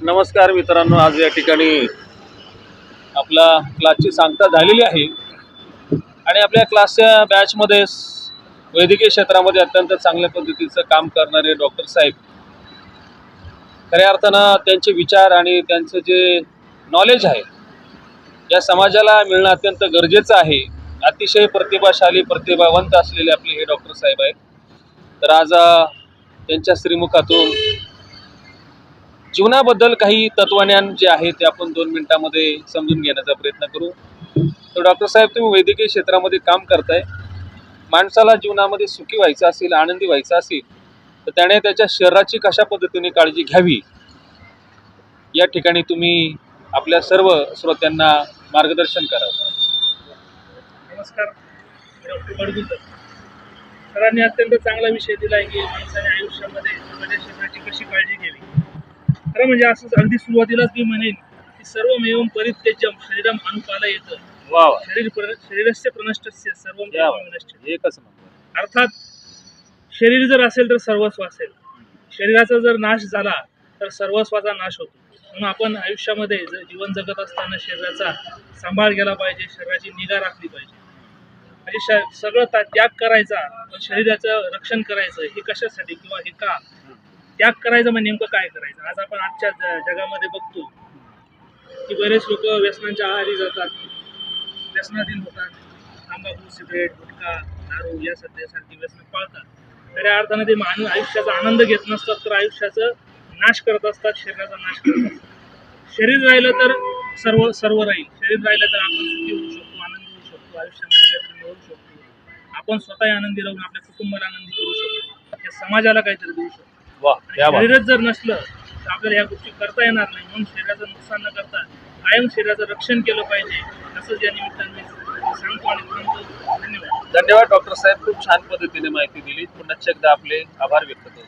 नमस्कार मित्रांनो, आज या ठिकाणी आपला क्लासची सांगता झालेली आहे आणि आपल्या क्लासच्या बॅचमध्ये वैद्यकीय क्षेत्रामध्ये अत्यंत चांगल्या पद्धतीचं काम करणारे डॉक्टर साहेब, खऱ्या अर्थानं त्यांचे विचार आणि त्यांचं जे नॉलेज आहे या समाजाला मिळणं अत्यंत गरजेचं आहे। अतिशय प्रतिभाशाली प्रतिभावंत असलेले आपले हे डॉक्टर साहेब आहेत। तर आज त्यांच्या श्रीमुखातून जीवनाबद्दल काही तत्वज्ञान जे आहे ते आपण 2 मिनिटांमध्ये समजून घेण्याचा प्रयत्न करू। तर डॉक्टर साहेब, तुम्ही वैद्यकीय क्षेत्रामध्ये काम करताय। माणसाला जीवनामध्ये सुखी व्हायचं असेल, आनंदी व्हायचं असेल, तर त्याने त्याच्या शरीराची कशा पद्धतीने काळजी घ्यावी या ठिकाणी तुम्ही आपल्या सर्व श्रोत्यांना मार्गदर्शन करावं। नमस्कार, डॉक्टर बडगुजर सरांनी अत्यंत चांगला विषय दिला आहे की माणसाने आयुष्यामध्ये स्वतःच्या शरीराची कशी काळजी घ्यावी। खरं म्हणजे असं अगदी सुरुवातीलाच मी म्हणेन की सर्वमेवं परित्यज्यं शरीरम अनुकालयेत शरीरस्य प्रनष्टस्य सर्वं विनश्यते। एकच नंबर। अर्थात शरीर जर असेल तर सर्वस्व असेल, शरीराचा जर नाश झाला तर सर्वस्वाचा नाश होतो। म्हणून आपण आयुष्यामध्ये जीवन जगत असताना शरीराचा सांभाळ केला पाहिजे, शरीराची निगा राखली पाहिजे। म्हणजे सगळं त्याग करायचा पण शरीराचं रक्षण करायचं, हे कशासाठी किंवा हे का त्याग करायचं, म्हणजे नेमकं काय करायचं। आज आपण आजच्या जगामध्ये बघतो की बरेच लोक व्यसनांच्या आहारी जातात, व्यसनाधीन होतात, तंबाखू, सिगरेट, गुटखा, दारू या सारखी व्यसनं पाळतात। खऱ्या अर्थाने ते आयुष्याचा आनंद घेत नसतात, तर आयुष्याचा नाश करत असतात, शरीराचा नाश करत असतात। शरीर राहिलं तर सर्व राहील। शरीर राहिलं तर आपण सुखी होऊ शकतो, आनंदी होऊ शकतो, आयुष्यामध्ये काहीतरी मिळवू शकतो, आपण स्वतः आनंदी राहून आपल्या कुटुंबाला आनंदी करू शकतो, त्या समाजाला काहीतरी देऊ शकतो। शरीरच जर नसलं तर आपल्याला ह्या गोष्टी करता येणार नाही। म्हणून शरीराचं नुकसान न करता कायम शरीराचं रक्षण केलं पाहिजे, असंच या निमित्ताने सांगतो आणि धन्यवाद। धन्यवाद डॉक्टर साहेब, खूप छान पद्धतीने माहिती दिली। पुन्हा एकदा आपले आभार व्यक्त करतो।